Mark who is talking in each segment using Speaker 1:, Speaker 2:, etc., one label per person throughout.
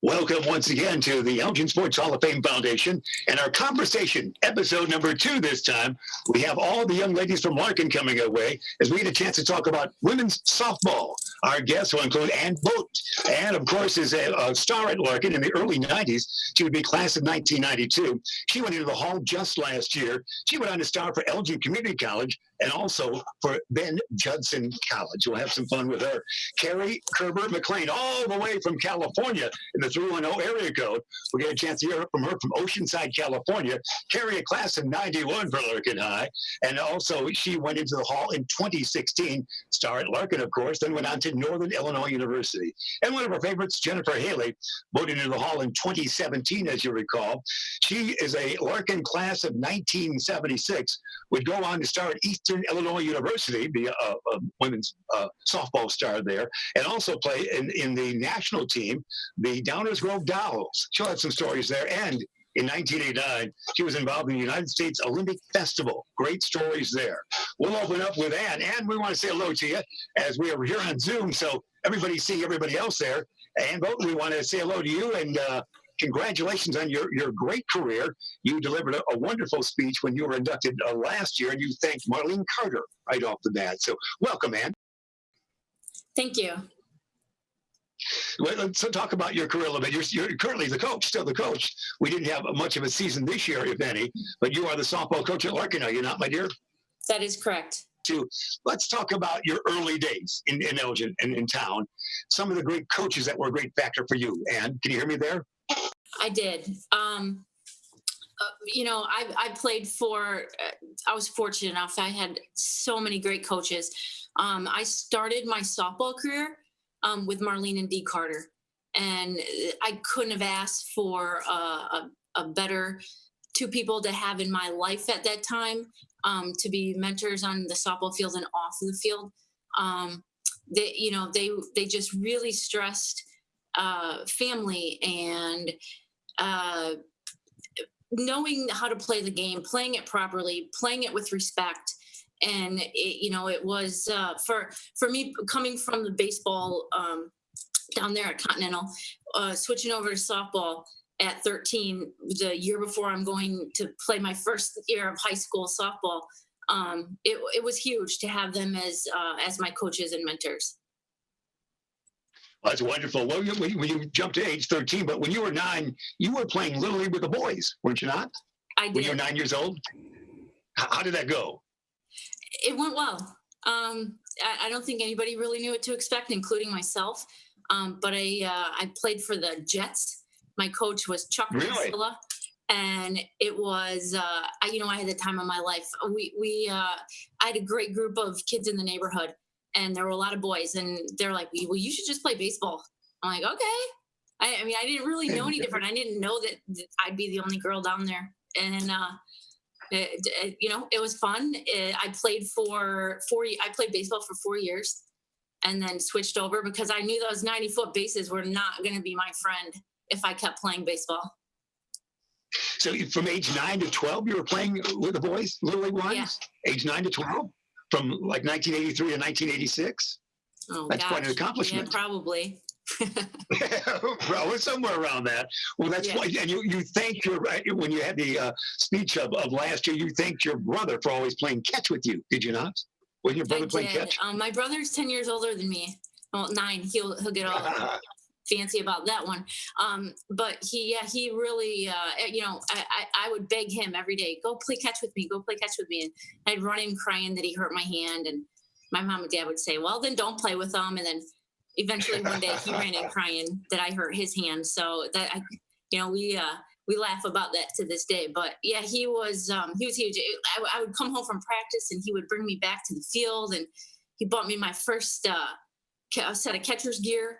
Speaker 1: Welcome once again to the Elgin Sports Hall of Fame Foundation and our conversation, episode number 2 this time. We have all the young ladies from Larkin coming our way as we get a chance to talk about women's softball. Our guests will include Vogt, and of course is a star at Larkin in the early 90s. She would be class of 1992. She went into the Hall just last year. She went on to star for Elgin Community College and also for Ben Judson College. We'll have some fun with her. Carrie Kerbert McClain, all the way from California in the 310 area code. We'll get a chance to hear from her from Oceanside, California. Carrie, a class of 91 for Larkin High. And also she went into the Hall in 2016, star at Larkin, of course, then went on to Northern Illinois University. And one of our favorites, Jennifer Haley, voted into the Hall in 2017, as you recall. She is a Larkin class of 1976, would go on to star at Eastern Illinois University, be a women's softball star there, and also play in the national team, the Downers Grove Dolls. She'll have some stories there. And in 1989, she was involved in the United States Olympic Festival. Great stories there. We'll open up with Ann. Ann, we want to say hello to you as we are here on Zoom, so everybody see everybody else there. And we want to say hello to you and congratulations on your great career. You delivered a wonderful speech when you were inducted last year, and you thanked Marlene Carter right off the bat. So welcome, Ann.
Speaker 2: Thank you.
Speaker 1: Well, let's talk about your career a little bit. You're currently the coach, still the coach. We didn't have much of a season this year, if any, but you are the softball coach at Larkin, are you not, my dear?
Speaker 2: That is correct.
Speaker 1: Let's talk about your early days in Elgin and in town. Some of the great coaches that were a great factor for you. Ann, can you hear me there?
Speaker 2: I did. I played for, I was fortunate enough. I had so many great coaches. I started my softball career with Marlene and Dee Carter. And I couldn't have asked for a better two people to have in my life at that time, to be mentors on the softball field and off the field. They just really stressed family and knowing how to play the game, playing it properly, playing it with respect. And it was for me coming from the baseball down there at Continental, switching over to softball at 13, the year before I'm going to play my first year of high school softball. It was huge to have them as my coaches and mentors.
Speaker 1: Well, that's wonderful. Well, when you jumped to age 13, but when you were 9, you were playing Little League with the boys, weren't you not?
Speaker 2: I did.
Speaker 1: When you were 9 years old? How did that go?
Speaker 2: It went well. I don't think anybody really knew what to expect, including myself. But I played for the Jets. My coach was Chuck Priscilla, and it was I had the time of my life. I had a great group of kids in the neighborhood, and there were a lot of boys, and they're like, "Well, you should just play baseball." I'm like, "Okay." I mean, I didn't really know any different. I didn't know that I'd be the only girl down there, and it was fun. I played baseball for 4 years, and then switched over because I knew those 90-foot bases were not going to be my friend if I kept playing baseball.
Speaker 1: So from age 9 to 12, you were playing with the boys, Little League ones?
Speaker 2: Yeah.
Speaker 1: Age 9 to 12? From like 1983 to 1986?
Speaker 2: Oh,
Speaker 1: that's
Speaker 2: gosh.
Speaker 1: Quite an accomplishment.
Speaker 2: Yeah, probably.
Speaker 1: Well, somewhere around that. Well, that's why, and you thanked when you had the speech of last year, you thanked your brother for always playing catch with you, did you not? Wasn't your brother playing catch?
Speaker 2: My brother's 10 years older than me. Well, 9. He'll get all fancy about that one. But he really, I would beg him every day, go play catch with me, And I'd run in crying that he hurt my hand. And my mom and dad would say, well, then don't play with him. And then eventually one day he ran in crying that I hurt his hand. So that, we laugh about that to this day. But yeah, he was huge. I would come home from practice and he would bring me back to the field, and he bought me my first set of catcher's gear.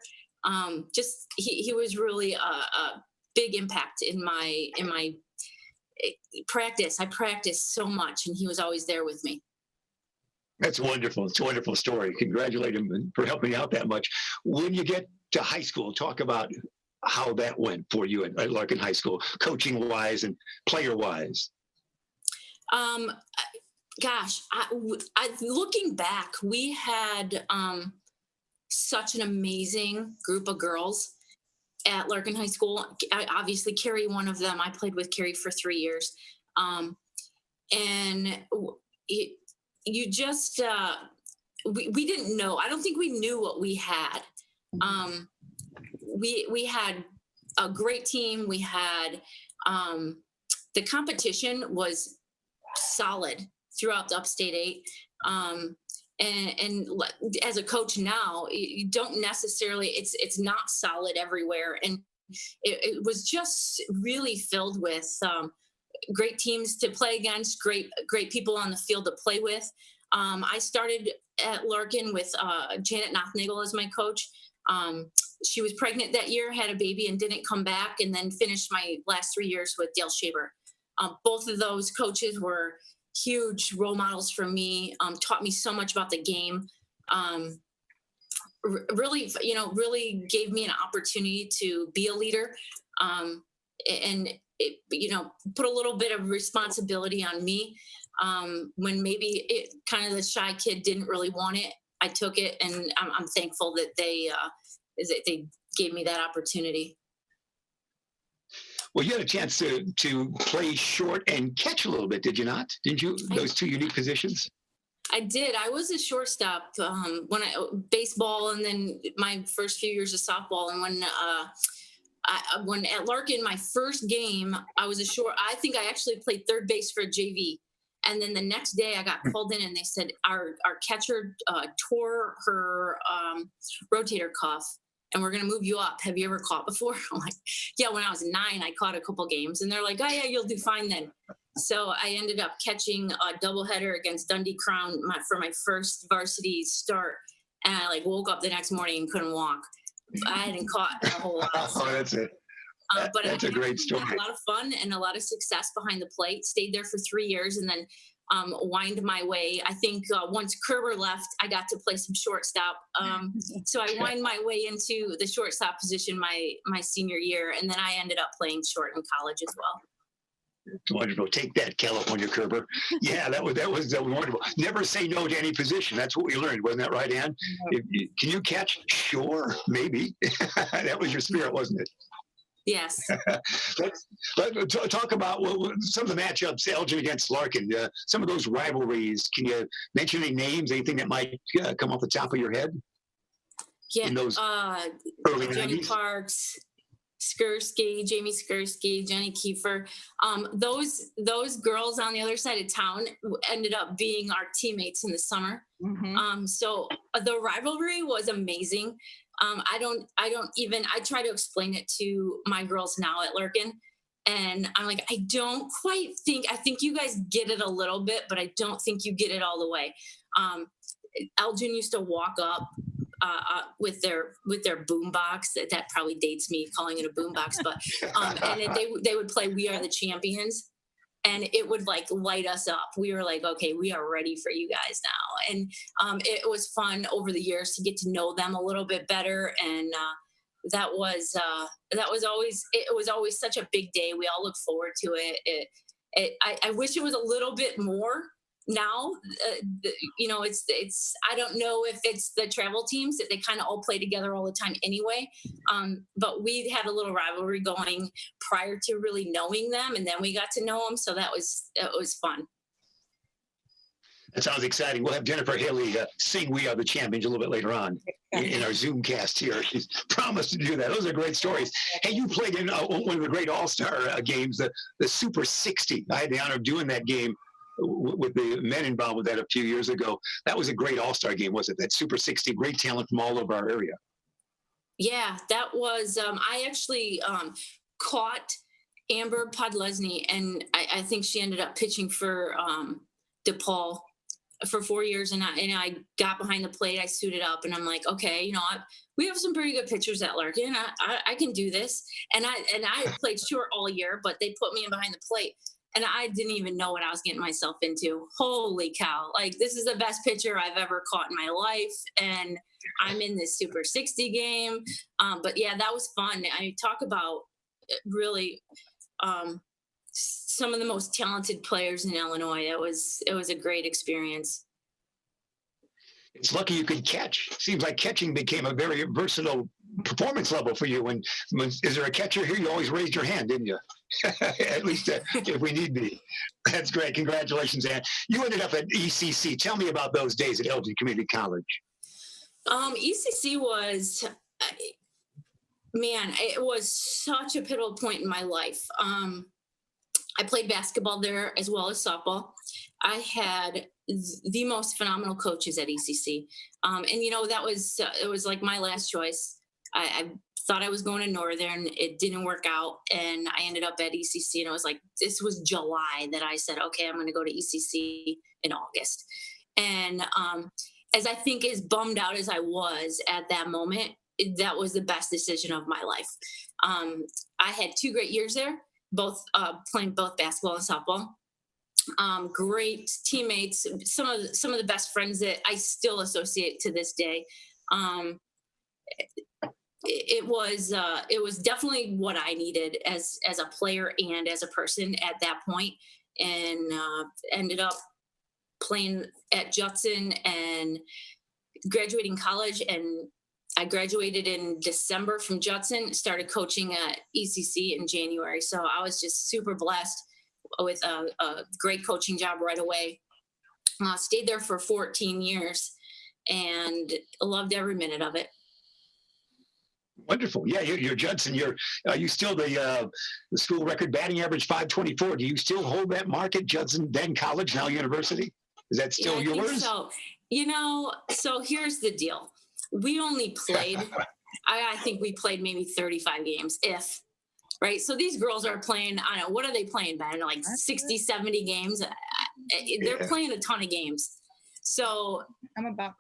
Speaker 2: He was really a big impact in my practice. I practiced so much, and he was always there with me.
Speaker 1: That's wonderful. It's a wonderful story. Congratulate him for helping out that much. When you get to high school, talk about how that went for you at Larkin High School, coaching-wise and player-wise.
Speaker 2: Looking back, we had such an amazing group of girls. at Larkin High School. Obviously, Kerri, one of them. I played with Kerri for 3 years. And you just, we didn't know. I don't think we knew what we had. We had a great team. We had, the competition was solid throughout the Upstate 8. And as a coach now, you don't necessarily, it's not solid everywhere. And it was just really filled with great teams to play against, great people on the field to play with. I started at Larkin with Janet Nothnagel as my coach. She was pregnant that year, had a baby, and didn't come back, and then finished my last 3 years with Dale Shaber. Both of those coaches were huge role models for me, taught me so much about the game. Really, really gave me an opportunity to be a leader, and it, put a little bit of responsibility on me. When maybe the shy kid didn't really want it, I took it, and I'm thankful that they gave me that opportunity.
Speaker 1: Well, you had a chance to play short and catch a little bit, did you not? Didn't you? Those two unique positions.
Speaker 2: I did. I was a shortstop when baseball, and then my first few years of softball. And when at Larkin, my first game, I was I think I actually played third base for a JV. And then the next day I got called in, and they said our catcher tore her rotator cuff, and we're going to move you up. Have you ever caught before? I'm like, yeah, when I was 9, I caught a couple games. And they're like, oh yeah, you'll do fine then. So I ended up catching a doubleheader against Dundee Crown for my first varsity start. And I woke up the next morning and couldn't walk. I hadn't caught a whole lot. So.
Speaker 1: Oh, that's it.
Speaker 2: But
Speaker 1: that's a great story.
Speaker 2: Had a lot of fun and a lot of success behind the plate. Stayed there for 3 years, and then wind my way. I think once Kerber left, I got to play some shortstop. So I wind my way into the shortstop position my senior year, and then I ended up playing short in college as well.
Speaker 1: Wonderful. Take that, California Kerber. Yeah, that was wonderful. Never say no to any position. That's what we learned, wasn't that right, Ann? Can you catch? Sure, maybe. That was your spirit, wasn't it?
Speaker 2: Yes.
Speaker 1: Let's talk about some of the matchups, Elgin against Larkin. Some of those rivalries. Can you mention any names? Anything that might come off the top of your head?
Speaker 2: Yeah.
Speaker 1: In those early
Speaker 2: Jenny
Speaker 1: 90s?
Speaker 2: Parks, Jamie Skursky, Jenny Kiefer. Those girls on the other side of town ended up being our teammates in the summer. Mm-hmm. So the rivalry was amazing. I try to explain it to my girls now at Larkin, and I'm like, I think you guys get it a little bit, but I don't think you get it all the way. Elgin used to walk up with their boombox. That probably dates me calling it a boombox, but and they would play "We Are the Champions," and it would light us up. We were like, okay, we are ready for you guys now. And it was fun over the years to get to know them a little bit better. And it was always such a big day. We all look forward to it. I wish it was a little bit more now. It's I don't know if it's the travel teams that they kind of all play together all the time anyway. But we had a little rivalry going prior to really knowing them, and then we got to know them. So it was fun.
Speaker 1: That sounds exciting. We'll have Jennifer Haley sing "We Are the Champions" a little bit later on in our Zoom cast here. She's promised to do that. Those are great stories. Hey, you played in one of the great All-Star games, the Super 60. I had the honor of doing that game with the men involved with that a few years ago. That was a great All-Star game, wasn't it? That Super 60, great talent from all over our area. Yeah,
Speaker 2: that was, I actually caught Amber Podlesny, and I think she ended up pitching for DePaul for 4 years, and I got behind the plate. I suited up, and I'm like, okay, we have some pretty good pitchers at Larkin. I can do this. And I played short all year, but they put me in behind the plate. And I didn't even know what I was getting myself into. Holy cow. This is the best pitcher I've ever caught in my life. And I'm in this Super 60 game. But yeah, that was fun. I talk about really some of the most talented players in Illinois. It was a great experience.
Speaker 1: It's lucky you could catch. Seems like catching became a very versatile performance level for you. Is there a catcher here? You always raised your hand, didn't you? At least if we need be. That's great. Congratulations, Ann. You ended up at ECC. Tell me about those days at Elgin Community College.
Speaker 2: ECC was, man, it was such a pivotal point in my life. I played basketball there as well as softball. I had the most phenomenal coaches at ECC. And, that was, it was like my last choice. I thought I was going to Northern. It didn't work out. And I ended up at ECC. And it was like, this was July that I said, okay, I'm going to go to ECC in August. And as I think as bummed out as I was at that moment, that was the best decision of my life. I had 2 great years there, both playing both basketball and softball. Great teammates, some of the best friends that I still associate to this day. It was definitely what I needed as a player and as a person at that point, and ended up playing at Judson and graduating college. And I graduated in December from Judson, started coaching at ECC in January. So I was just super blessed with a great coaching job right away. Stayed there for 14 years and loved every minute of it.
Speaker 1: Wonderful. Yeah, you're Judson. You still the school record batting average 524. Do you still hold that mark at Judson, then college, now university? Is that still yours?
Speaker 2: I think so. So here's the deal. We only played, I think we played maybe 35 games, right? So these girls are playing, I don't know, what are they playing, Ben? Like 60, 70 games? They're playing a ton of games. So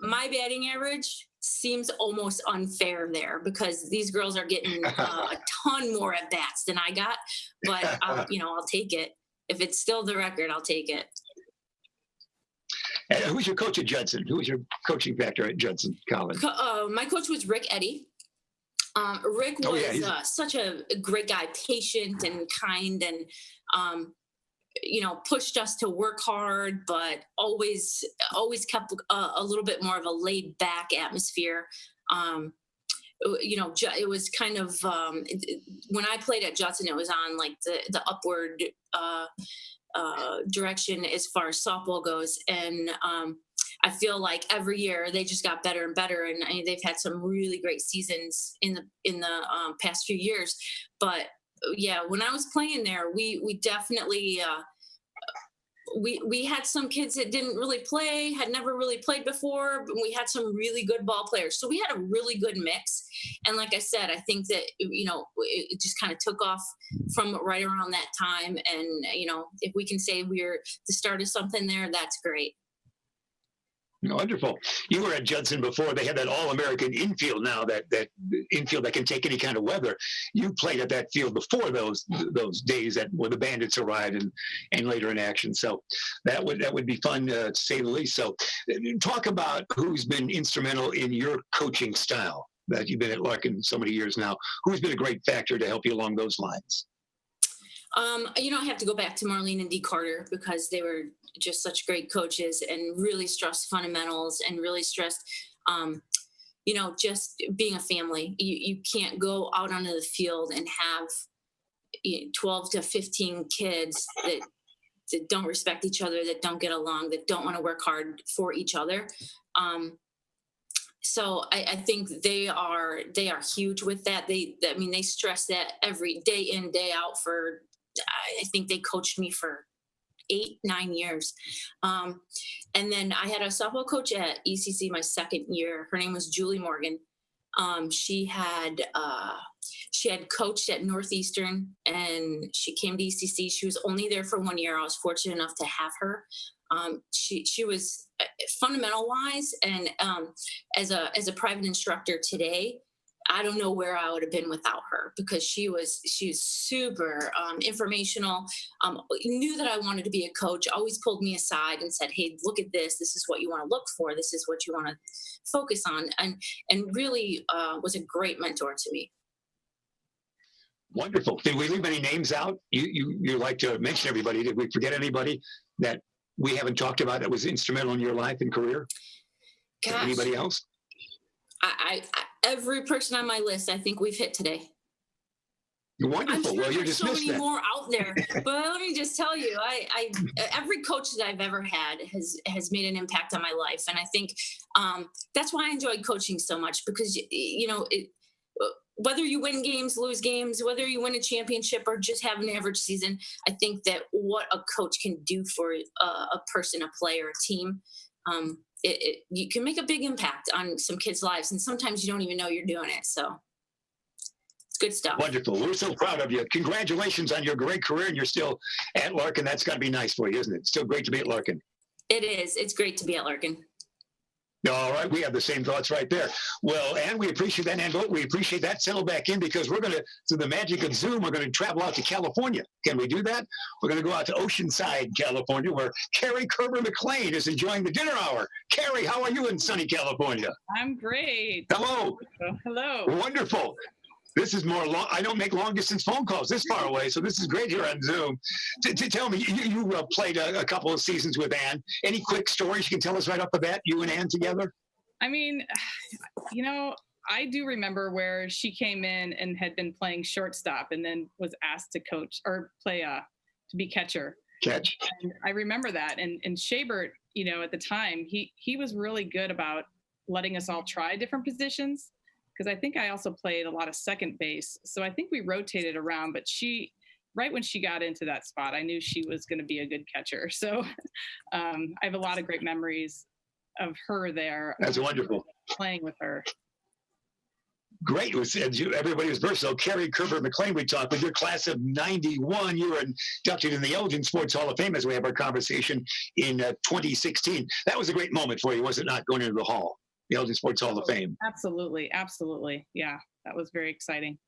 Speaker 2: my batting average seems almost unfair there because these girls are getting a ton more at bats than I got, but I'll take it. If it's still the record, I'll take it.
Speaker 1: And who's your coach at Judson? Who was your coaching factor at Judson College?
Speaker 2: My coach was Rick Eddy. Rick was such a great guy, patient and kind, and pushed us to work hard, but always kept a little bit more of a laid back atmosphere. It was kind of when I played at Judson, it was on like the upward direction as far as softball goes, and I feel like every year they just got better and better, and they've had some really great seasons in the past few years. But yeah, when I was playing there, we definitely we had some kids that didn't really play, had never really played before, but we had some really good ball players. So we had a really good mix. And like I said, I think that, it just kind of took off from right around that time. And, if we can say we're the start of something there, that's great.
Speaker 1: Wonderful. You were at Judson before. They had that all-American infield now, that infield that can take any kind of weather. You played at that field before those days where the Bandits arrived and later in action. So that would be fun to say the least. So talk about who's been instrumental in your coaching style that you've been at Larkin so many years now. Who's been a great factor to help you along those lines?
Speaker 2: I have to go back to Marlene and Dee Carter because they were just such great coaches and really stressed fundamentals and really stressed, just being a family. You can't go out onto the field and have 12 to 15 kids that don't respect each other, that don't get along, that don't want to work hard for each other. So I think they are huge with that. They stress that every day in, day out for, I think they coached me for 8-9 years. And then I had a softball coach at ECC my second year. Her name was Julie Morgan. She had coached at Northeastern and she came to ECC. She was only there for 1 year. I was fortunate enough to have her. She was fundamental wise and as a private instructor today, I don't know where I would have been without her because she was super informational, knew that I wanted to be a coach, always pulled me aside and said, hey, look at this. This is what you want to look for. This is what you want to focus on. And really was a great mentor to me.
Speaker 1: Wonderful. Did we leave any names out? You like to mention everybody. Did we forget anybody that we haven't talked about that was instrumental in your life and career?
Speaker 2: Gosh,
Speaker 1: Anybody else?
Speaker 2: Every person on my list, I think we've hit today.
Speaker 1: Wonderful.
Speaker 2: I'm sure
Speaker 1: Well, you're
Speaker 2: there's so
Speaker 1: dismissed
Speaker 2: many
Speaker 1: then.
Speaker 2: more out there, but let me just tell you, every coach that I've ever had has made an impact on my life, and I think that's why I enjoyed coaching so much, because whether you win games, lose games, whether you win a championship or just have an average season, I think that what a coach can do for a person, a player, a team, you can make a big impact on some kids' lives, and sometimes you don't even know you're doing it. So. Good stuff.
Speaker 1: Wonderful. We're so proud of you. Congratulations on your great career, and you're still at Larkin. That's got to be nice for you, isn't it? Still great to be at Larkin.
Speaker 2: It is. It's great to be at Larkin.
Speaker 1: All right. We have the same thoughts right there. Well, and we appreciate that, and we appreciate that. Settle back in, because we're going to, through the magic of Zoom, we're going to travel out to California. Can we do that? We're going to go out to Oceanside, California, where Carrie Kerbert McClain is enjoying the dinner hour. Carrie, how are you in sunny California?
Speaker 3: I'm great.
Speaker 1: Hello.
Speaker 3: Hello.
Speaker 1: Wonderful. This is more long. I don't make long distance phone calls this far away, so this is great here on Zoom. Tell me, you played a couple of seasons with Ann. Any quick stories you can tell us right off the bat, you and Ann together?
Speaker 3: I mean, I do remember where she came in and had been playing shortstop and then was asked to coach or play to be catcher.
Speaker 1: Catch.
Speaker 3: And I remember that. And Shabert, at the time, he was really good about letting us all try different positions, because I think I also played a lot of second base. So I think we rotated around, but right when she got into that spot, I knew she was going to be a good catcher. So I have a lot of great memories of her there.
Speaker 1: That's wonderful.
Speaker 3: Playing with her.
Speaker 1: Great. Everybody was versatile. Carrie Kerbert McClain, we talked with your class of 91. You were inducted in the Elgin Sports Hall of Fame as we have our conversation in 2016. That was a great moment for you, was it not, going into the Hall? The Elgin Sports Hall of Fame.
Speaker 3: Absolutely. Absolutely. Yeah, that was very exciting.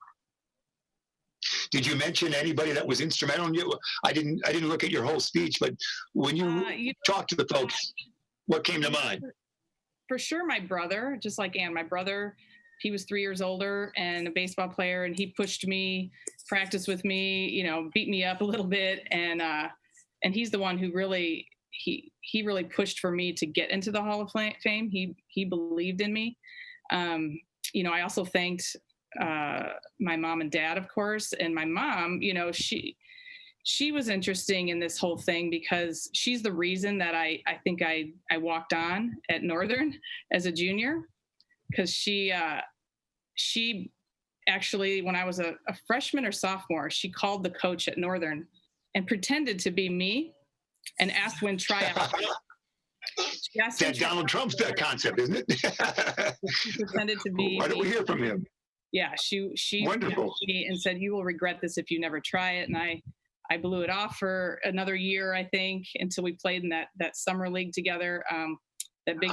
Speaker 1: Did you mention anybody that was instrumental in you? I didn't look at your whole speech, but when you talked to the folks, what came to mind?
Speaker 3: For sure, my brother, just like Ann, my brother, he was 3 years older and a baseball player, and he pushed me, practiced with me, beat me up a little bit. And he's the one who really, he really pushed for me to get into the Hall of Fame. He believed in me. I also thanked my mom and dad, of course. And my mom, she was interesting in this whole thing, because she's the reason that I think I walked on at Northern as a junior, because she actually, when I was a freshman or sophomore, she called the coach at Northern and pretended to be me and asked when tryouts.
Speaker 1: That's Donald Trump's concept, isn't it?
Speaker 3: She pretended to be.
Speaker 1: Why don't we hear from him?
Speaker 3: Yeah, she
Speaker 1: Wonderful.
Speaker 3: Me and said, "You will regret this if you never try it." And I blew it off for another year, I think, until we played in that summer league together. That big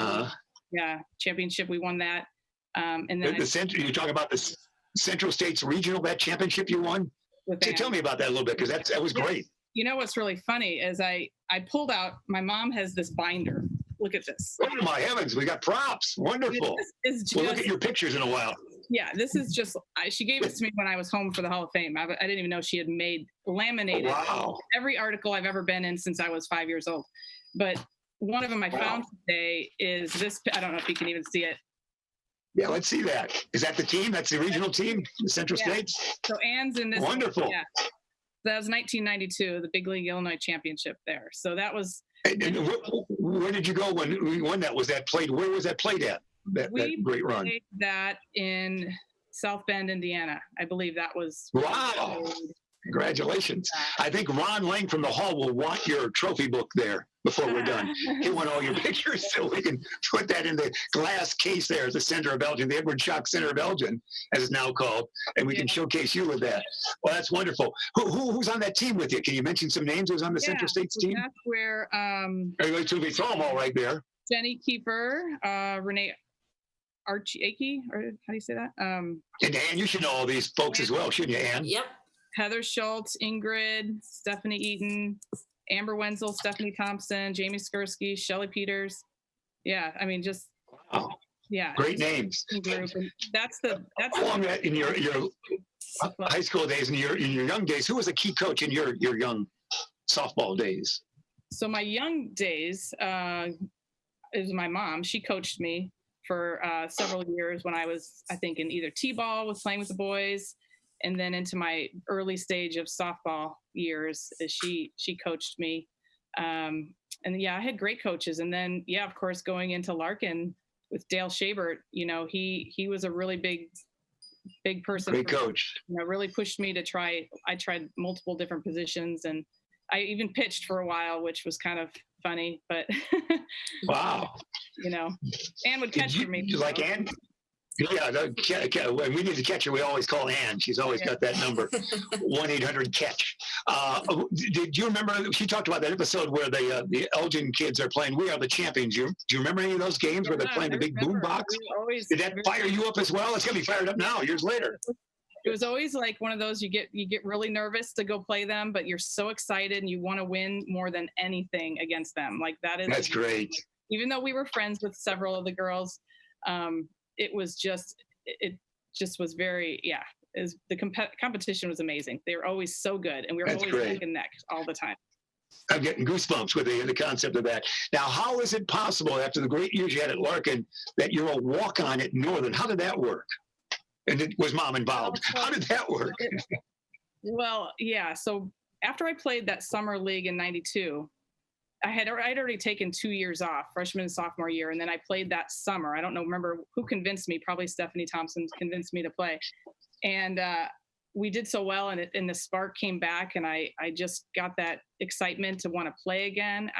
Speaker 3: championship, we won that. And then
Speaker 1: you talk about the Central States Regional, that championship you won. Tell me about that a little bit, because that was great.
Speaker 3: What's really funny is I pulled out, my mom has this binder. Look at this.
Speaker 1: Oh my heavens, we got props. Wonderful. We'll look at your pictures in a while.
Speaker 3: Yeah, this is just, she gave it to me when I was home for the Hall of Fame. I didn't even know she had laminated every article I've ever been in since I was 5 years old. But one of them I found today is this. I don't know if you can even see it.
Speaker 1: Yeah, let's see that. Is that the team? That's the regional team, the Central States?
Speaker 3: So Ann's in this.
Speaker 1: Wonderful.
Speaker 3: Yeah. That was 1992, the Big League Illinois Championship there. So that was.
Speaker 1: And where did you go when we won that? Where was that played at? That great run.
Speaker 3: We played that in South Bend, Indiana. I believe that was.
Speaker 1: Wow. Congratulations. I think Ron Lang from the Hall will want your trophy book there before we're done. He want all your pictures so we can put that in the glass case there at the center of Elgin, the Edward Schock Center of Elgin, as it's now called, and we can showcase you with that. Well, that's wonderful. Who's on that team with you? Can you mention some names who's on the Central States team?
Speaker 3: That's where
Speaker 1: we saw them all right there.
Speaker 3: Jenny Kiefer, Renee Archiaki, or how do you say that?
Speaker 1: And Ann, you should know all these folks as well, shouldn't you, Ann?
Speaker 2: Yep.
Speaker 3: Heather Schultz, Ingrid, Stephanie Eaton, Amber Wenzel, Stephanie Thompson, Jamie Skursky, Shelly Peters. Yeah, I mean, just
Speaker 1: great names.
Speaker 3: Group. That's
Speaker 1: along that in your high school days and your young days. Who was a key coach in your young softball days?
Speaker 3: So my young days, it was my mom. She coached me for several years when I was, I think, in either t-ball with playing with the boys, and then into my early stage of softball years, she coached me. And yeah, I had great coaches. And then, yeah, of course, going into Larkin with Dale Shabert, you know, he was a really big person.
Speaker 1: Great coach.
Speaker 3: You know, really pushed me to try. I tried multiple different positions, and I even pitched for a while, which was kind of funny, but
Speaker 1: Wow.
Speaker 3: you know, Ann would catch for me.
Speaker 1: Like Ann? Yeah, when we need to catch her, we always call Ann. She's always got that number, 1-800-CATCH. Did you remember, she talked about that episode where the Elgin kids are playing We Are the Champions. Do you remember any of those games where they're playing the big boom box? Did that fire you up as well? It's going to be fired up now, years later.
Speaker 3: It was always like one of those, you get really nervous to go play them, but you're so excited and you want to win more than anything against them. Like that's
Speaker 1: great.
Speaker 3: Even though we were friends with several of the girls, it just was very, the competition was amazing. They were always so good, and we were always neck and neck all the time.
Speaker 1: I'm getting goosebumps with the concept of that. Now, how is it possible, after the great years you had at Larkin, that you're a walk-on at Northern? How did that work? And was Mom involved? How did that work?
Speaker 3: Well, yeah. So after I played that summer league in '92, I'd already taken 2 years off, freshman and sophomore year, and then I played that summer. I don't remember who convinced me. Probably Stephanie Thompson convinced me to play, and we did so well, and the spark came back, and I just got that excitement to want to play again.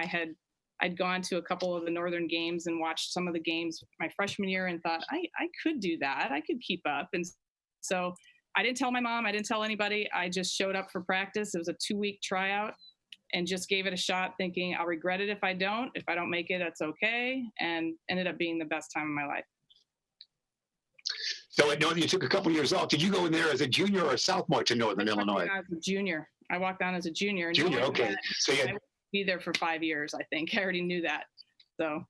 Speaker 3: I'd gone to a couple of the Northern games and watched some of the games my freshman year and thought I could do that. I could keep up. And so I didn't tell my mom. I didn't tell anybody. I just showed up for practice. It was a 2-week tryout and just gave it a shot, thinking I'll regret it if I don't. If I don't make it, that's okay. And ended up being the best time of my life.
Speaker 1: So at Northern, you took a couple years off. Did you go in there as a junior or a sophomore to Northern Illinois?
Speaker 3: As a junior. I walked on as a junior.
Speaker 1: Junior, okay. So you had
Speaker 3: be there for 5 years, I think. I already knew that. So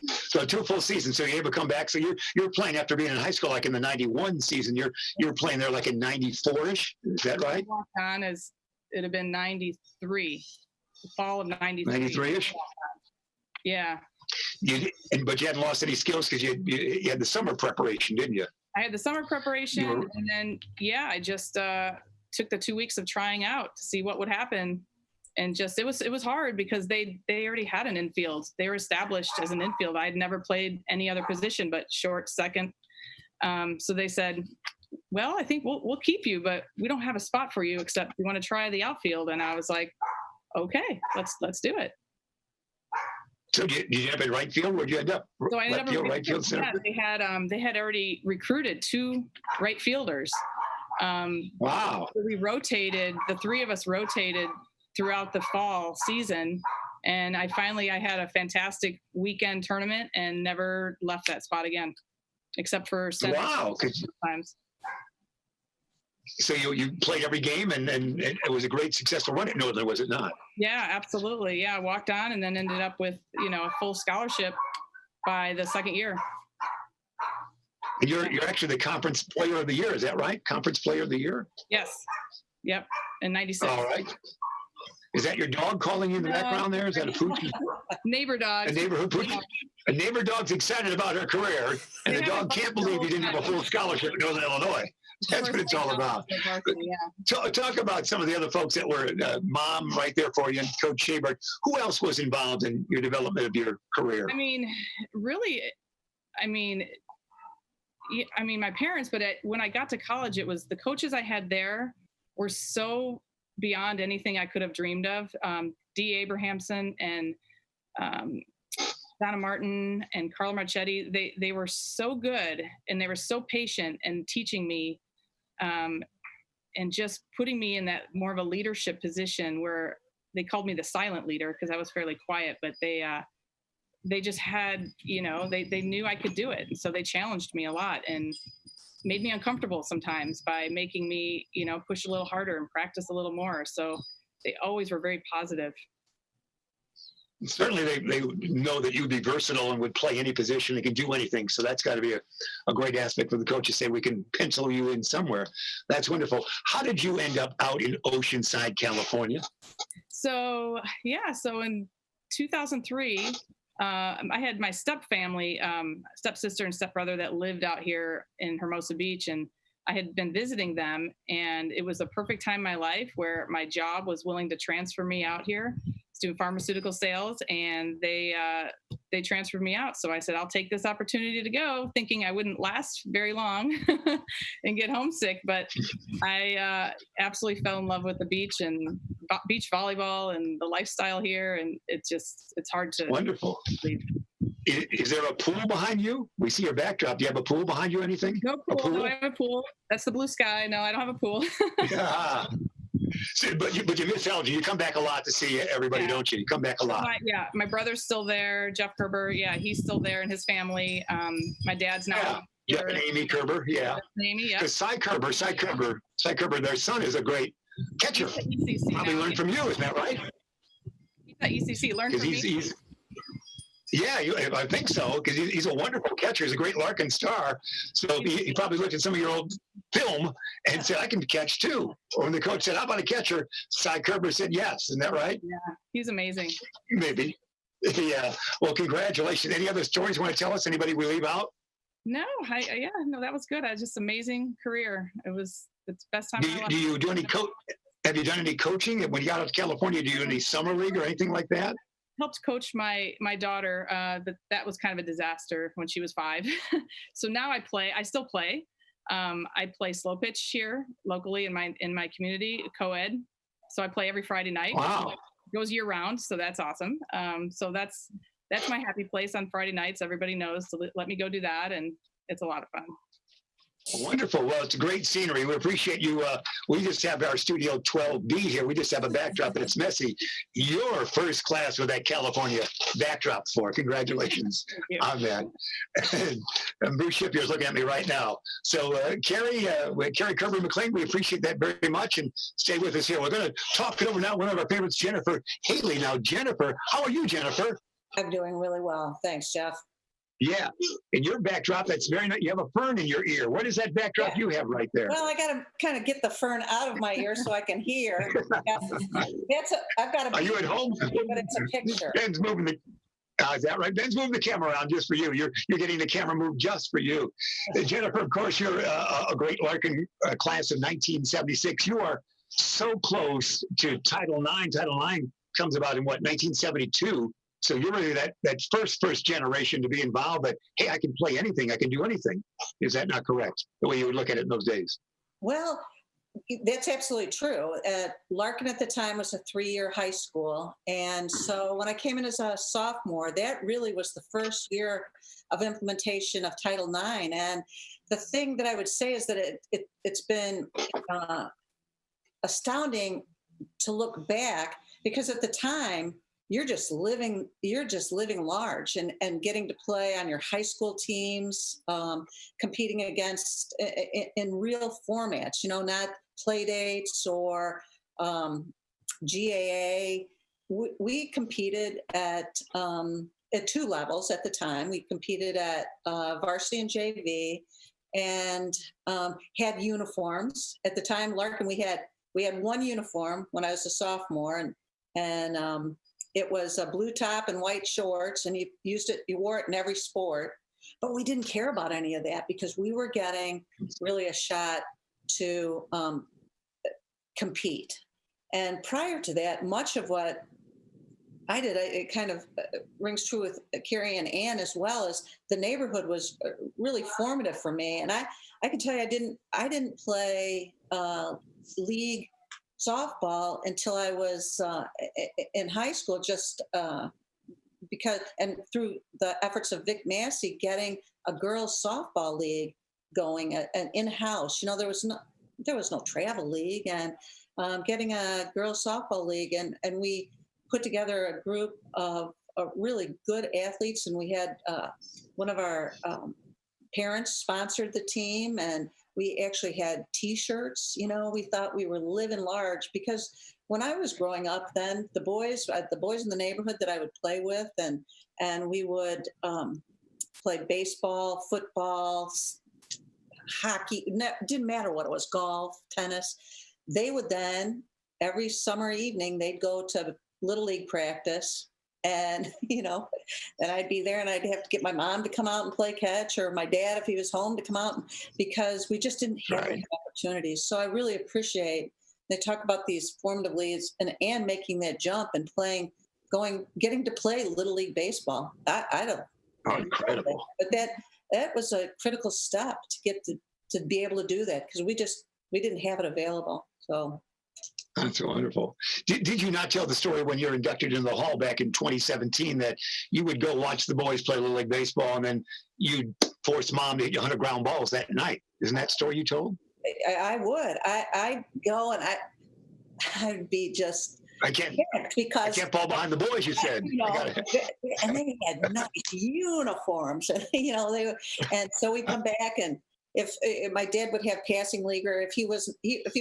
Speaker 1: so 2 full seasons. So you're able to come back. So you're playing after being in high school, like in the '91 season. You're playing there like in '94-ish. Is that right?
Speaker 3: I walked on as it'd have been '93, the fall of '93.
Speaker 1: '93-ish.
Speaker 3: Yeah.
Speaker 1: But you hadn't lost any skills because you had the summer preparation, didn't you?
Speaker 3: I had the summer preparation, and then I just took the 2 weeks of trying out to see what would happen. And just it was hard because they already had an infield. They were established as an infield. I'd never played any other position but short, second. So they said, well, I think we'll keep you, but we don't have a spot for you except we want to try the outfield. And I was like, okay, let's do it.
Speaker 1: So did you end up in right field? Where'd you end up?
Speaker 3: So I ended up in
Speaker 1: right field center?
Speaker 3: Yeah, they had already recruited 2 right fielders.
Speaker 1: Wow.
Speaker 3: So we rotated, the 3 of us rotated throughout the fall season. And I had a fantastic weekend tournament and never left that spot again, except for times.
Speaker 1: So you played every game and it was a great successful run at Northern, was it not?
Speaker 3: Yeah, absolutely. Yeah, I walked on and then ended up with, a full scholarship by the second year.
Speaker 1: And you're actually the conference player of the year, is that right? Conference player of the year?
Speaker 3: Yes. Yep. In '96.
Speaker 1: All right. Is that your dog calling you in the background there? Is that a pooch?
Speaker 3: Neighbor dog.
Speaker 1: A neighborhood pooch? A neighbor dog's excited about her career, and the dog can't believe you didn't have a full scholarship in Northern Illinois. That's what it's all about. Talk about some of the other folks that were Mom right there for you and Coach Shabert. Who else was involved in your development of your career?
Speaker 3: My parents, but when I got to college, it was the coaches I had there were so beyond anything I could have dreamed of. Dee Abrahamson and Donna Martin and Carla Marchetti, they were so good and they were so patient and teaching me and just putting me in that more of a leadership position where they called me the silent leader because I was fairly quiet, but they just had, they knew I could do it. And so they challenged me a lot and made me uncomfortable sometimes by making me, push a little harder and practice a little more. So they always were very positive.
Speaker 1: Certainly they know that you'd be versatile and would play any position and can do anything. So that's got to be a great aspect for the coaches say we can pencil you in somewhere. That's wonderful. How did you end up out in Oceanside, California?
Speaker 3: So in 2003, I had my stepfamily, stepsister and stepbrother that lived out here in Hermosa Beach, and I had been visiting them, and it was a perfect time in my life where my job was willing to transfer me out here to do pharmaceutical sales, and they transferred me out. So I said, I'll take this opportunity to go, thinking I wouldn't last very long and get homesick. But I absolutely fell in love with the beach and beach volleyball and the lifestyle here, and it's hard to
Speaker 1: Wonderful.
Speaker 3: leave.
Speaker 1: Is there a pool behind you? We see your backdrop. Do you have a pool behind you? Anything?
Speaker 3: No pool. No, I have a pool. That's the blue sky. No, I don't have a pool.
Speaker 1: Yeah. So, but you miss Elgin. You come back a lot to see everybody, don't you? You come back a lot.
Speaker 3: My brother's still there. Jeff Kerber. Yeah, he's still there and his family. My dad's now.
Speaker 1: Yeah, and Amy Kerber. Yeah.
Speaker 3: Amy, yeah.
Speaker 1: Because Cy Kerber, their son is a great catcher. Probably learned from you, isn't that right?
Speaker 3: He's at ECC. Learned from me.
Speaker 1: Yeah, I think so, because he's a wonderful catcher. He's a great Larkin star. So he probably looked at some of your old film and said, I can catch too. Or when the coach said, how about a catcher? Cy Kerber said yes. Isn't that right?
Speaker 3: Yeah, he's amazing.
Speaker 1: Maybe. Yeah. Well, congratulations. Any other stories you want to tell us? Anybody we leave out?
Speaker 3: No, that was good. Just amazing career. It's the best time of my life.
Speaker 1: Do you do any have you done any coaching? When you got out to California, do you do any summer league or anything like that?
Speaker 3: Helped coach my daughter, but that was kind of a disaster when she was 5. So now I still play. I play slow pitch here locally in my community, co-ed. So I play every Friday night.
Speaker 1: Wow.
Speaker 3: It goes year round, so that's awesome. So that's my happy place on Friday nights. Everybody knows to let me go do that, and it's a lot of fun.
Speaker 1: Wonderful. Well, it's great scenery. We appreciate you. We just have our Studio 12B here. We just have a backdrop, and it's messy. You're first class with that California backdrop for. Congratulations on that. And Bruce Shippier is looking at me right now. So, Kerri Kerbert McClain, we appreciate that very much, and stay with us here. We're going to talk it over now. One of our favorites, Jennifer Haley. Now, Jennifer, how are you, Jennifer?
Speaker 4: I'm doing really well. Thanks, Jeff.
Speaker 1: Yeah, and your backdrop, that's very nice. You have a fern in your ear. What is that backdrop you have right there?
Speaker 4: Well, I got to kind of get the fern out of my ear so I can hear. I've got a.
Speaker 1: Are you at home?
Speaker 4: But it's a picture.
Speaker 1: Ben's moving the. Is that right? Ben's moving the camera around just for you. You're getting the camera moved just for you. Jennifer, of course, you're a great Larkin class of 1976. You are so close to Title IX. Title IX comes about in what, 1972. So you're really that first generation to be involved, but hey, I can play anything, I can do anything. Is that not correct? The way you would look at it in those days?
Speaker 4: Well, that's absolutely true. Larkin at the time was a 3-year high school. And so when I came in as a sophomore, that really was the first year of implementation of Title IX. And the thing that I would say is that it's been astounding to look back, because at the time, you're just living large and getting to play on your high school teams, competing against in real formats, not play dates or GAA. We competed at 2 levels at the time. We competed at varsity and JV, and had uniforms. At the time, Larkin, we had 1 uniform when I was a sophomore, and it was a blue top and white shorts, and you wore it in every sport. But we didn't care about any of that because we were getting really a shot to compete. And prior to that, much of what I did, it kind of rings true with Kerri and Ann as well, as the neighborhood was really formative for me. And I can tell you, I didn't play league softball until I was in high school, just because, and through the efforts of Vic Massey, getting a girls softball league going and in-house. There was no travel league, and getting a girls softball league, and we put together a group of really good athletes, and we had one of our parents sponsored the team, and we actually had T-shirts. We thought we were living large, because when I was growing up, then the boys in the neighborhood that I would play with, and we would play baseball, football, hockey. Didn't matter what it was, golf, tennis. They would then every summer evening they'd go to Little League practice, And, then I'd be there and I'd have to get my mom to come out and play catch, or my dad, if he was home, to come out, because we just didn't have
Speaker 1: Right.
Speaker 4: any opportunities. So I really appreciate, they talk about these formative leads and making that jump and getting to play Little League Baseball. I don't,
Speaker 1: Oh, incredible.
Speaker 4: but that was a critical step to get to be able to do that, because we didn't have it available. So
Speaker 1: That's wonderful. Did you not tell the story when you're inducted into the Hall back in 2017 that you would go watch the boys play Little League Baseball and then you'd force mom to hit 100 ground balls that night? Isn't that story you told?
Speaker 4: I would. I'd go and I'd be just
Speaker 1: I can't
Speaker 4: because
Speaker 1: fall behind the boys, you said.
Speaker 4: and they had nice uniforms, and so we'd come back, and if my dad would have passing league, or if he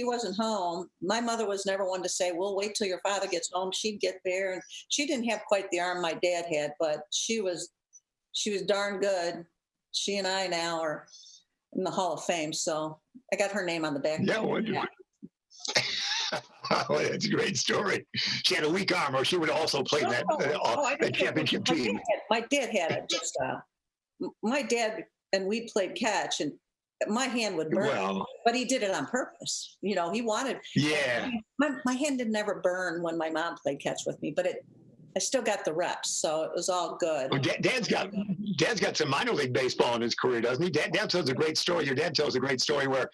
Speaker 4: wasn't home, my mother was never one to say, "Well, wait till your father gets home." She'd get there, and she didn't have quite the arm my dad had, but she was darn good. She and I now are in the Hall of Fame, so I got her name on the back.
Speaker 1: Yeah, wonderful. Oh, that's a great story. She had a weak arm, or she would have also played that championship team.
Speaker 4: My dad had it. My dad and we played catch, and my hand would burn.
Speaker 1: Well,
Speaker 4: but he did it on purpose. He wanted.
Speaker 1: yeah.
Speaker 4: My hand did never burn when my mom played catch with me, but I still got the reps, so it was all good.
Speaker 1: Well, Dad's got some minor league baseball in his career, doesn't he? Dad tells a great story. Your dad tells a great story where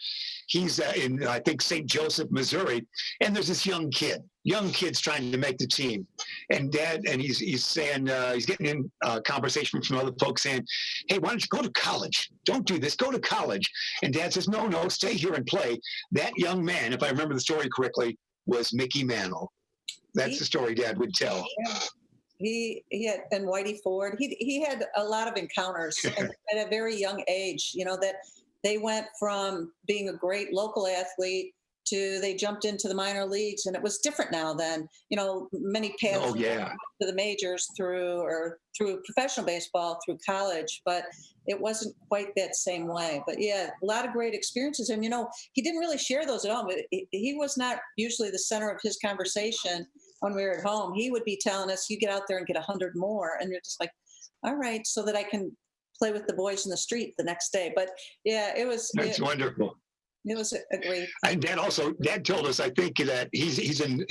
Speaker 1: he's in, I think, St. Joseph, Missouri, and there's this young kid's trying to make the team, and he's saying, he's getting in conversation from other folks saying, "Hey, why don't you go to college? Don't do this. Go to college." And Dad says, "No, stay here and play." That young man, if I remember the story correctly, was Mickey Mantle. That's the story Dad would tell.
Speaker 4: He had, and Whitey Ford. He had a lot of encounters at a very young age. That they went from being a great local athlete to they jumped into the minor leagues, and it was different now than many paths to the majors through professional baseball through college, but it wasn't quite that same way. But yeah, a lot of great experiences, and he didn't really share those at all. But he was not usually the center of his conversation when we were at home. He would be telling us, "You get out there and get 100 more," and you're just like, "All right," so that I can play with the boys in the street the next day. But yeah,
Speaker 1: That's wonderful.
Speaker 4: It was a great.
Speaker 1: And Dad told us, I think, that he's in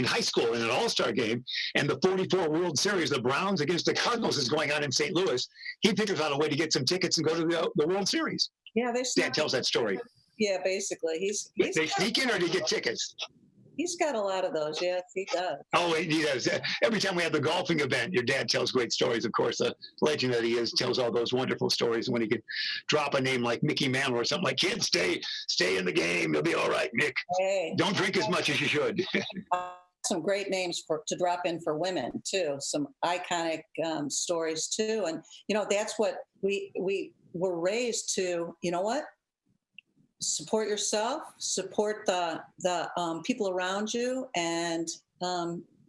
Speaker 1: high school in an All-Star game, and the 44 World Series, the Browns against the Cardinals, is going on in St. Louis. He figures out a way to get some tickets and go to the World Series.
Speaker 4: Yeah,
Speaker 1: Dad tells that story.
Speaker 4: Yeah, basically,
Speaker 1: they sneak in, or do you get tickets?
Speaker 4: He's got a lot of those. Yes, he does.
Speaker 1: Oh, he does. Every time we have the golfing event, your dad tells great stories. Of course, the legend that he is tells all those wonderful stories. When he could drop a name like Mickey Mantle or something like, "Kids, stay in the game. You'll be all right, Mick.
Speaker 4: Hey,
Speaker 1: don't drink as much as you should."
Speaker 4: Some great names to drop in for women too. Some iconic stories too, and that's what we were raised to. You know what? Support yourself, support the people around you, and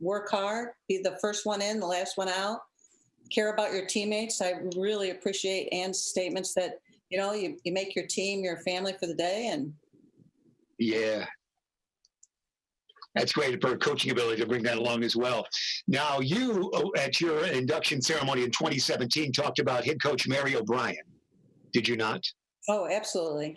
Speaker 4: work hard. Be the first one in, the last one out. Care about your teammates. I really appreciate Ann's statements that you make your team your family for the day. And
Speaker 1: yeah, that's great for coaching ability to bring that along as well. Now, you at your induction ceremony in 2017 talked about head coach Mary O'Brien. Did you not?
Speaker 4: Oh, absolutely.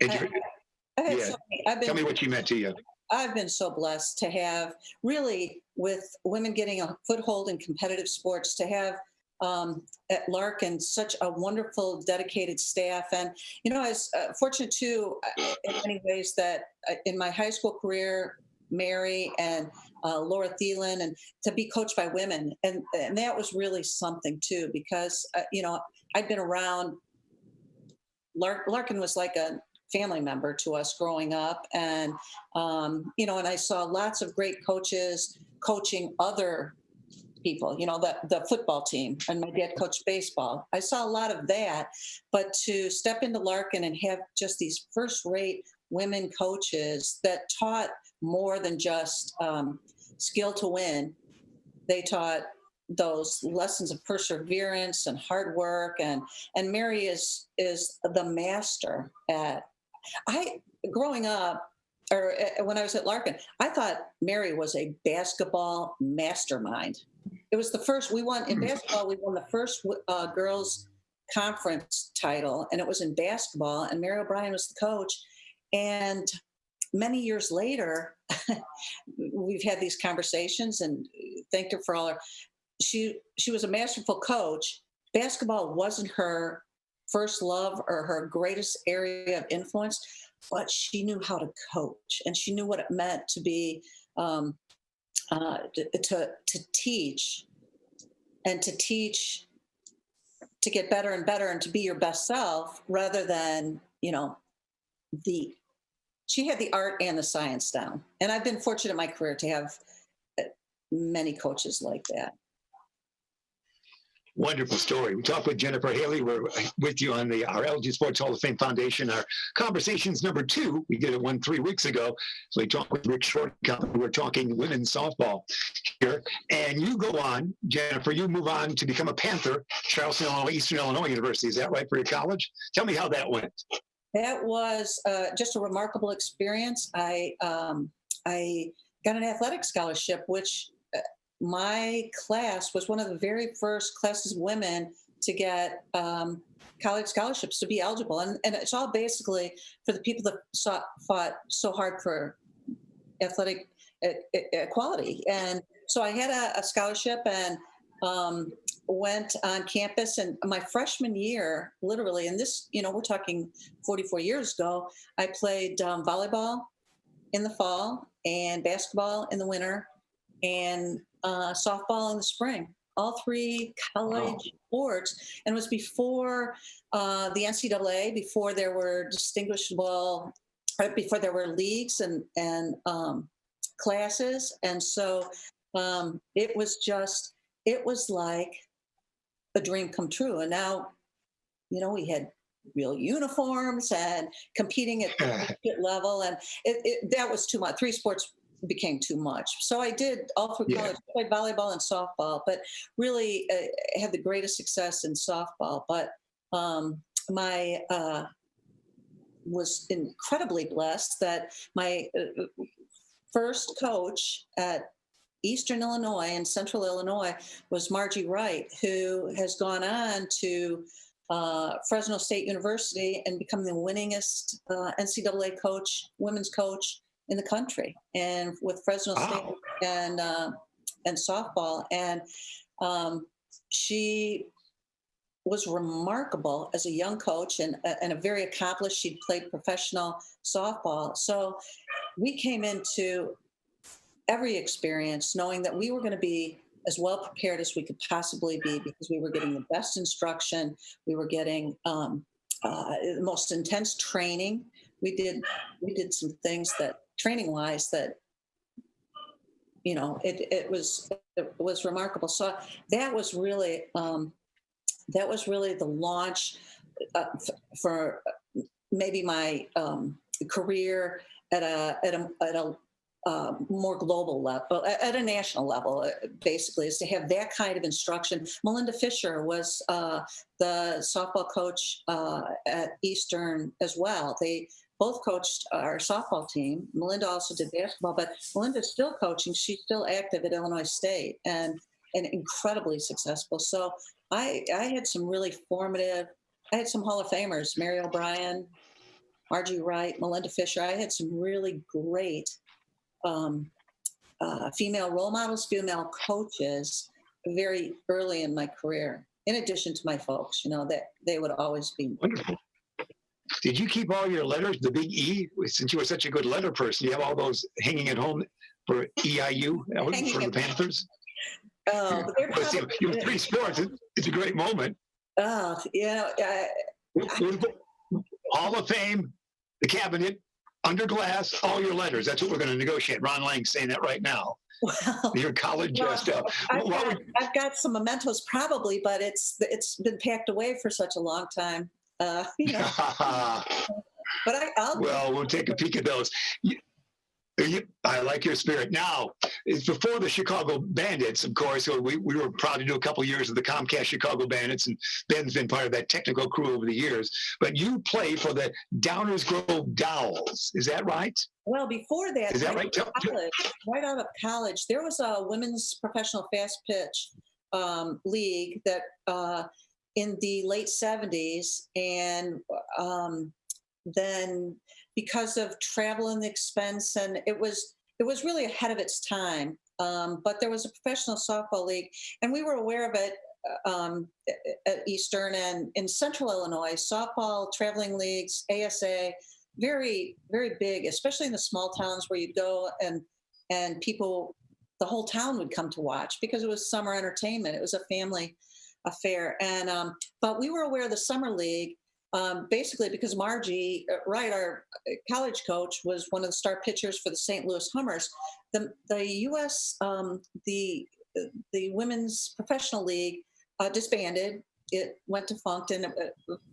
Speaker 1: Tell me what she meant to you.
Speaker 4: I've been so blessed to have, really, with women getting a foothold in competitive sports, to have at Larkin such a wonderful, dedicated staff. And, I was fortunate too, in many ways, that in my high school career, Mary and Laura Thielen, and to be coached by women. And that was really something too, because, I'd been around. Larkin was like a family member to us growing up. And, and I saw lots of great coaches coaching other people, the football team, and my dad coached baseball. I saw a lot of that, but to step into Larkin and have just these first-rate women coaches that taught more than just skill to win. They taught those lessons of perseverance and hard work, and Mary is the master at. Growing up, or when I was at Larkin, I thought Mary was a basketball mastermind. it was the first, we won in basketball, we won the first girls conference title, and it was in basketball, and Mary O'Brien was the coach. And many years later, we've had these conversations and thanked her for all her, she was a masterful coach. Basketball wasn't her first love or her greatest area of influence, but she knew how to coach, and she knew what it meant to be to teach, and to teach to get better and better and to be your best self, rather than, she had the art and the science down. And I've been fortunate in my career to have many coaches like that.
Speaker 1: Wonderful story. We talked with Jennifer Haley. We're with you on our Elgin Sports Hall of Fame Foundation. Our conversations number 2. We did one 3 weeks ago. So we talked with Rick Short. We're talking women's softball here. And you go on, Jennifer, you move on to become a Panther, Charleston, Illinois, Eastern Illinois University. Is that right, for your college? Tell me how that went.
Speaker 4: That was just a remarkable experience. I got an athletic scholarship, which my class was one of the very first classes of women to get college scholarships, to be eligible. And it's all basically for the people that fought so hard for athletic equality. And so I had a scholarship and went on campus. And my freshman year, literally, and this, we're talking 44 years ago, I played volleyball in the fall and basketball in the winter and softball in the spring, all 3 college sports. And it was before the NCAA, before there were distinguishable, before there were leagues and classes. And so it was like a dream come true. And now, we had real uniforms and competing at the level. And that was too much. 3 sports became too much. So I did all through college, played volleyball and softball, but really had the greatest success in softball. But my was incredibly blessed that my first coach at Eastern Illinois and Central Illinois was Margie Wright, who has gone on to Fresno State University and become the winningest NCAA coach, women's coach in the country, and with Fresno State and softball. And she was remarkable as a young coach and a very accomplished. She'd played professional softball. So we came into every experience knowing that we were going to be as well prepared as we could possibly be, because we were getting the best instruction. We were getting the most intense training. We did some things that, training wise, that it was remarkable. So that was really the launch for maybe my career at a more global level, at a national level, basically, is to have that kind of instruction. Melinda Fisher was the softball coach at Eastern as well. They both coached our softball team. Melinda also did basketball, but Melinda's still coaching. She's still active at Illinois State and incredibly successful. So I had some really formative, I had some Hall of Famers, Mary O'Brien, Margie Wright, Melinda Fisher. I had some really great female role models, female coaches very early in my career, in addition to my folks, that they would always be.
Speaker 1: Wonderful. Did you keep all your letters, the big E, since you were such a good letter person? You have all those hanging at home for EIU, for the Panthers?
Speaker 4: Oh,
Speaker 1: you have 3 sports. It's a great moment.
Speaker 4: Oh,
Speaker 1: Hall of Fame, the cabinet, under glass, all your letters. That's what we're going to negotiate. Ron Lang's saying that right now. Well, your college stuff.
Speaker 4: I've got some mementos probably, but it's been packed away for such a long time. But
Speaker 1: Well, we'll take a peek at those. I like your spirit. Now, it's before the Chicago Bandits, of course. So we were proud to do a couple years of the Comcast Chicago Bandits, and Ben's been part of that technical crew over the years. But you play for the Downers Grove Dowels. Is that right?
Speaker 4: Well, before that,
Speaker 1: Is that right?
Speaker 4: right out of college, there was a women's professional fast pitch league that in the late 70s, and then because of travel and expense, and it was really ahead of its time. But there was a professional softball league, and we were aware of it at Eastern and in Central Illinois. Softball traveling leagues, ASA, very, very big, especially in the small towns where you'd go and people, the whole town would come to watch because it was summer entertainment. It was a family affair, and but we were aware of the summer league. Basically because Margie Wright, our college coach, was one of the star pitchers for the St. Louis Hummers. The U.S. The women's professional league disbanded. It went defunct, and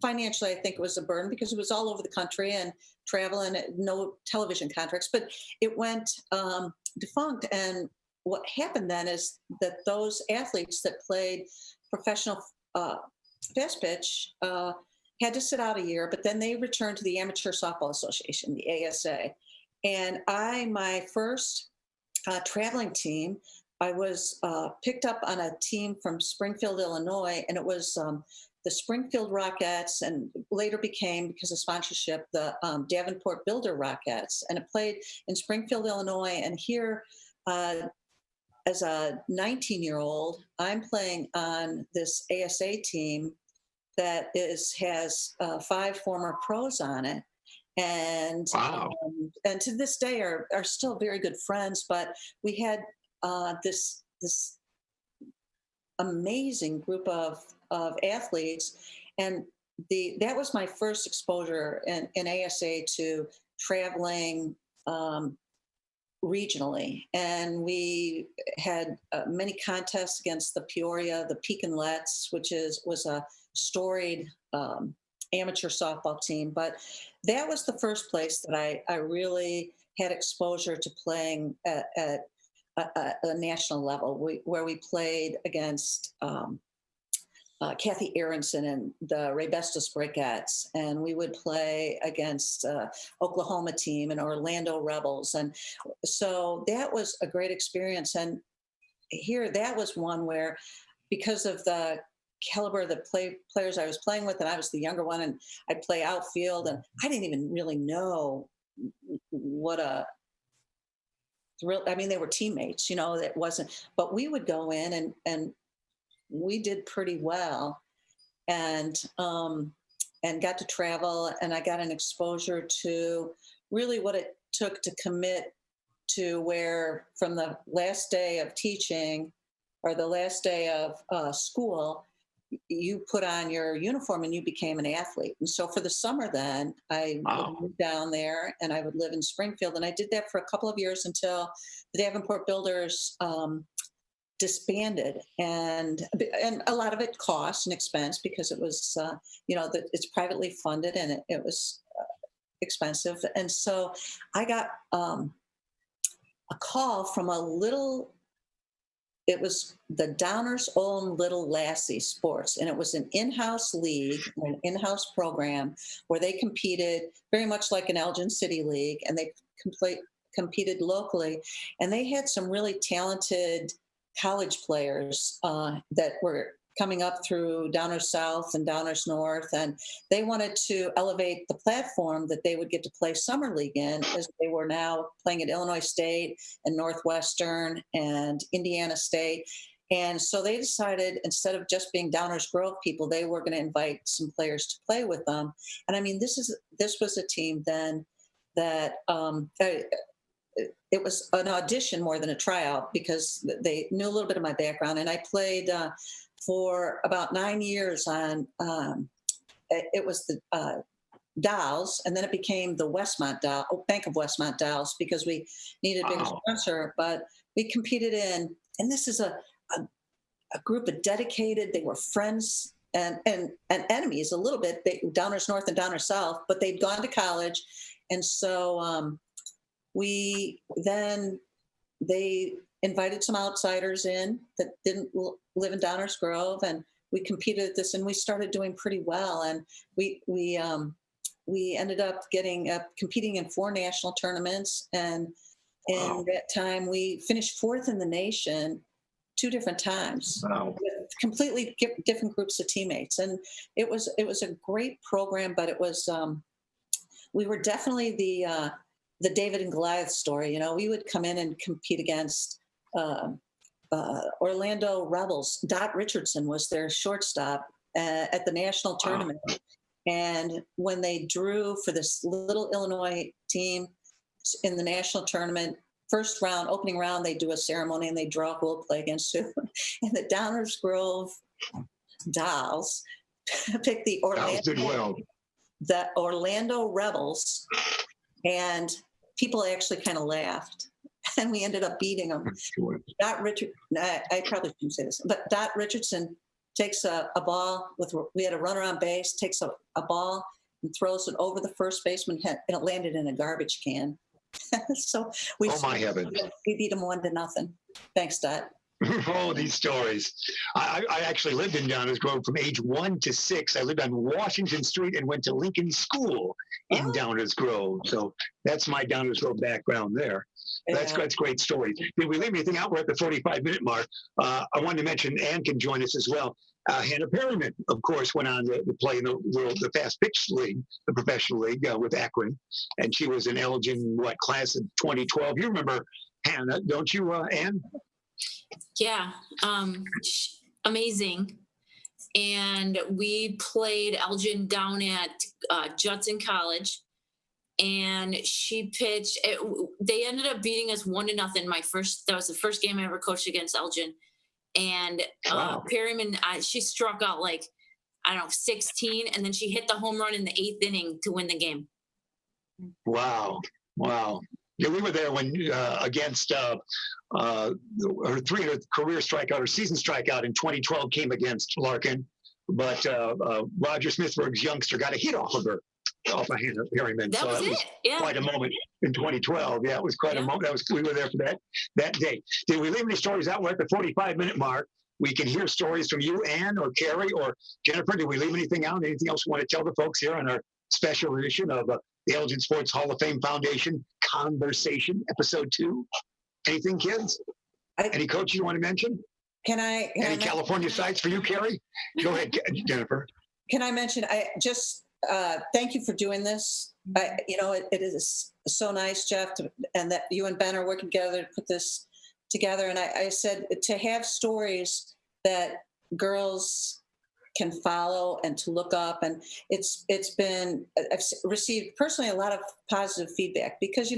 Speaker 4: financially, I think it was a burden because it was all over the country and travel and no television contracts. But it went defunct, and what happened then is that those athletes that played professional fast pitch had to sit out a year, but then they returned to the Amateur Softball Association, the ASA. And my first traveling team, I was picked up on a team from Springfield, Illinois, and it was the Springfield Rockettes, and later became, because of sponsorship, the Davenport Builder Rockettes. And it played in Springfield, Illinois. And here, as a 19-year-old, I'm playing on this ASA team that has 5 former pros on it, and
Speaker 1: wow.
Speaker 4: And to this day are still very good friends. But we had this amazing group of athletes, and that was my first exposure in ASA to traveling regionally. And we had many contests against the Peoria, the Pekinlets, which was a storied amateur softball team. But that was the first place that I really had exposure to playing at a national level, where we played against Kathy Aronson and the Ray Bestos Briquettes, and we would play against Oklahoma team and Orlando Rebels. And so that was a great experience. And here, that was one where, because of the caliber of the players I was playing with, and I was the younger one, and I'd play outfield, and I didn't even really know what a thrill. I mean, they were teammates, that wasn't, but we would go in and we did pretty well, and got to travel, and I got an exposure to really what it took to commit to where, from the last day of teaching or the last day of school, you put on your uniform and you became an athlete. And so for the summer then, I would move down there and I would live in Springfield. And I did that for a couple of years until the Davenport Builders disbanded. And a lot of it cost and expense because it was, it's privately funded, and it was expensive. And so I got a call from it was the Downers' own Little Lassie Sports, and it was an in-house league, an in-house program where they competed very much like an Elgin City League, and they competed locally. And they had some really talented college players that were coming up through Downers South and Downers North, and they wanted to elevate the platform that they would get to play summer league in, as they were now playing at Illinois State and Northwestern and Indiana State. And so they decided, instead of just being Downers Grove people, they were going to invite some players to play with them. And I mean, this was a team then that it was an audition more than a tryout, because they knew a little bit of my background, and I played for about 9 years on, it was the Dolls, and then it became the Bank of Westmont Dolls, because we needed a bigger sponsor. But we competed and this is a group of dedicated, they were friends and enemies a little bit, Downers North and Downers South, but they'd gone to college. And so they invited some outsiders in that didn't live in Downers Grove, and we competed at this, and we started doing pretty well. And we ended up competing in 4 national tournaments, and in that time we finished 4th in the nation 2 different times.
Speaker 1: Wow.
Speaker 4: With completely different groups of teammates, and it was a great program. But it was we were definitely the David and Goliath story. You know, we would come in and compete against Orlando Rebels. Dot Richardson was their shortstop at the national tournament. And when they drew for this little Illinois team in the national tournament, first round, opening round, they do a ceremony and they draw who will play against who. And the Downers Grove Dolls picked the Orlando Rebels, and people actually kind of laughed. And we ended up beating them. I probably shouldn't say this, but Dot Richardson takes a ball we had a runner on base, takes a ball and throws it over the first baseman, and it landed in a garbage can. So
Speaker 1: my heavens.
Speaker 4: We beat them 1-0. Thanks, Dot.
Speaker 1: Oh, these stories. I actually lived in Downers Grove from age 1 to 6. I lived on Washington Street and went to Lincoln School in Downers Grove. So that's my Downers Grove background there. That's great stories. Did we leave anything out? We're at the 45-minute mark. I wanted to mention Ann can join us as well. Hannah Perryman, of course, went on to play in the fast pitch league, the professional league with Akron. And she was in Elgin, class of 2012. You remember Hannah, don't you, Ann?
Speaker 2: Yeah, amazing. And we played Elgin down at Judson College, and she pitched. They ended up beating us 1-0. That was the first game I ever coached against Elgin. And Perryman, she struck out 16, and then she hit the home run in the 8th inning to win the game.
Speaker 1: Wow. Yeah, we were there when against her 300th career strikeout or season strikeout in 2012 came against Larkin, but Roger Smithburg's youngster got a hit off of Hannah Perryman.
Speaker 2: That was it. Yeah.
Speaker 1: Quite a moment in 2012. Yeah, it was quite a moment. We were there for that day. Did we leave any stories out? We're at the 45-minute mark. We can hear stories from you, Ann, or Kerri, or Jennifer. Did we leave anything out? Anything else we want to tell the folks here on our special edition of the Elgin Sports Hall of Fame Foundation Conversation, Episode 2? Anything, kids? Any coach you want to mention?
Speaker 4: Any
Speaker 1: California sites for you, Kerri? Go ahead, Jennifer.
Speaker 4: Can I mention, thank you for doing this. It is so nice, Jeff, and that you and Ben are working together to put this together. And I said to have stories that girls can follow and to look up. And I've received personally a lot of positive feedback, because,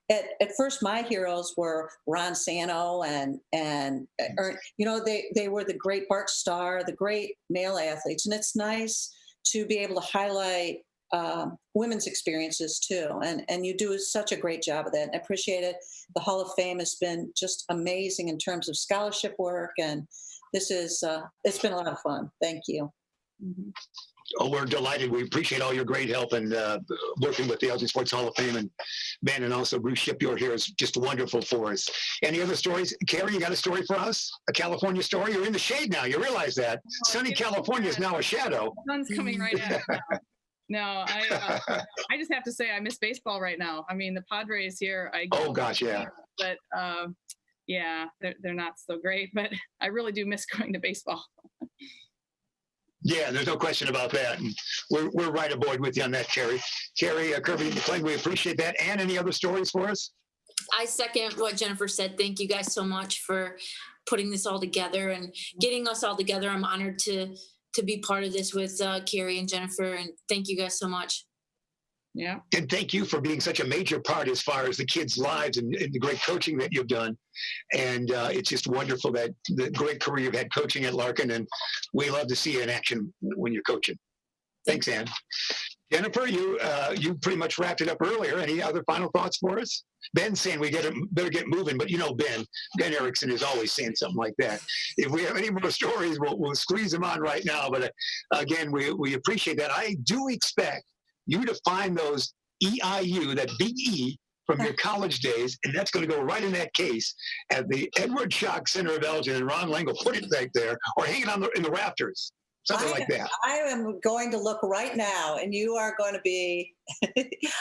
Speaker 4: that at first my heroes were Ron Santo and they were the great Bart Starr, the great male athletes. And it's nice to be able to highlight women's experiences too. And you do such a great job of that. And I appreciate it. The Hall of Fame has been just amazing in terms of scholarship work. And this is, it's been a lot of fun. Thank you.
Speaker 3: Mm-hmm.
Speaker 1: Oh, we're delighted. We appreciate all your great help and working with the Elgin Sports Hall of Fame, and Ben, and also Bruce Shipyard here is just wonderful for us. Any other stories? Kerri, you got a story for us? A California story? You're in the shade now. You realize that. Sunny California is now a shadow.
Speaker 3: The sun's coming right at us now. No, I just have to say I miss baseball right now. I mean, the Padres here.
Speaker 1: Yeah.
Speaker 3: But yeah, they're not so great. But I really do miss going to baseball.
Speaker 1: Yeah, there's no question about that. And we're right aboard with you on that, Kerri. Kerri Kerbert, McClain, we appreciate that. And any other stories for us?
Speaker 2: I second what Jennifer said. Thank you guys so much for putting this all together and getting us all together. I'm honored to be part of this with Kerri and Jennifer, and thank you guys so much.
Speaker 3: Yeah.
Speaker 1: And thank you for being such a major part as far as the kids' lives and the great coaching that you've done. And it's just wonderful that the great career you've had coaching at Larkin, and we love to see you in action when you're coaching. Thanks, Ann. Jennifer, you pretty much wrapped it up earlier. Any other final thoughts for us? Ben's saying we better get moving, but Ben Erickson is always saying something like that. If we have any more stories, we'll squeeze them on right now. But again, we appreciate that. I do expect you to find those EIU, that big E, from your college days, and that's going to go right in that case at the Edward Schock Center of Elgin, and Ron Lang will put it back there or hang it in the rafters, something like that.
Speaker 4: I am going to look right now, and you are going to be,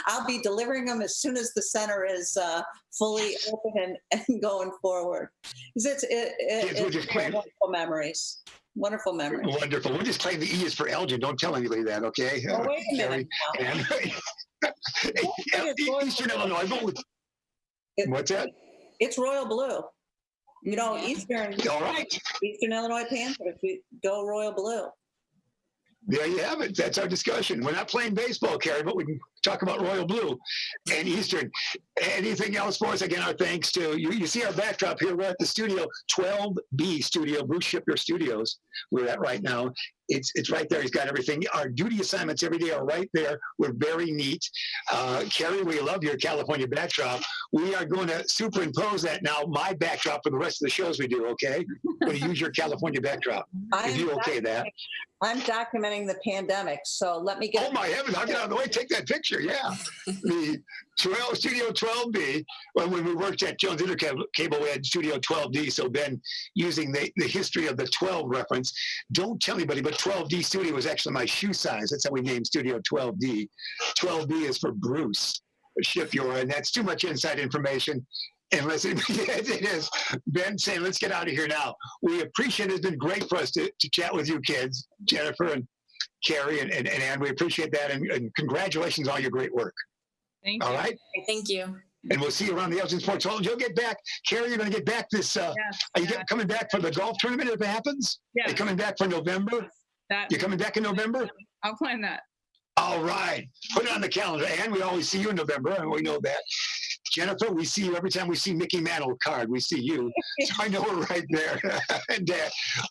Speaker 4: I'll be delivering them as soon as the center is fully open and going forward. Because it's wonderful memories. Wonderful memories.
Speaker 1: Wonderful. We'll just claim the E is for Elgin. Don't tell anybody that, okay?
Speaker 4: Oh, wait a minute.
Speaker 1: And, Eastern Illinois. What's that?
Speaker 4: It's royal blue. You know, Eastern Illinois Panthers, we go royal blue.
Speaker 1: There you have it. That's our discussion. We're not playing baseball, Kerri, but we can talk about royal blue and Eastern. Anything else for us? Again, our thanks to you. You see our backdrop here. We're at the studio, 12B studio, Bruce Shipper Studios. We're at right now. It's right there. He's got everything. Our duty assignments every day are right there. We're very neat. Kerri, we love your California backdrop. We are going to superimpose that now, my backdrop for the rest of the shows we do, okay? We're going to use your California backdrop. If you okay that.
Speaker 4: I'm documenting the pandemic, so let me get...
Speaker 1: Oh, my heavens. I'll get out of the way. Take that picture, yeah. The Studio 12B, when we worked at Jones Intercable, we had Studio 12D, so Ben, using the history of the 12 reference, don't tell anybody, but 12D Studio was actually my shoe size. That's how we named Studio 12D. 12B is for Bruce Shipper, and that's too much inside information. Unless it is. Ben saying, let's get out of here now. We appreciate it. It's been great for us to chat with you kids, Jennifer and Kerri and Ann. We appreciate that. And congratulations on all your great work.
Speaker 3: Thank you.
Speaker 1: All right.
Speaker 2: Thank you.
Speaker 1: And we'll see you around the Elgin Sports Hall. You'll get back. Kerri, you're going to get back this. Are you coming back for the golf tournament if it happens?
Speaker 3: Yeah.
Speaker 1: Are you coming back for November? You're coming back in November?
Speaker 3: I'll plan that.
Speaker 1: All right. Put it on the calendar. And we always see you in November, and we know that. Jennifer, we see you every time we see Mickey Mantle card. We see you. So I know we're right there. And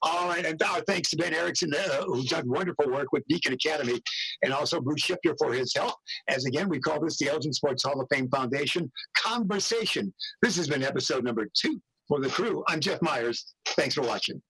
Speaker 1: all right. And our thanks to Ben Erickson, who's done wonderful work with Beacon Academy, and also Bruce Shipper for his help. As again, we call this the Elgin Sports Hall of Fame Foundation Conversation. This has been episode number 2 for the crew. I'm Jeff Myers. Thanks for watching.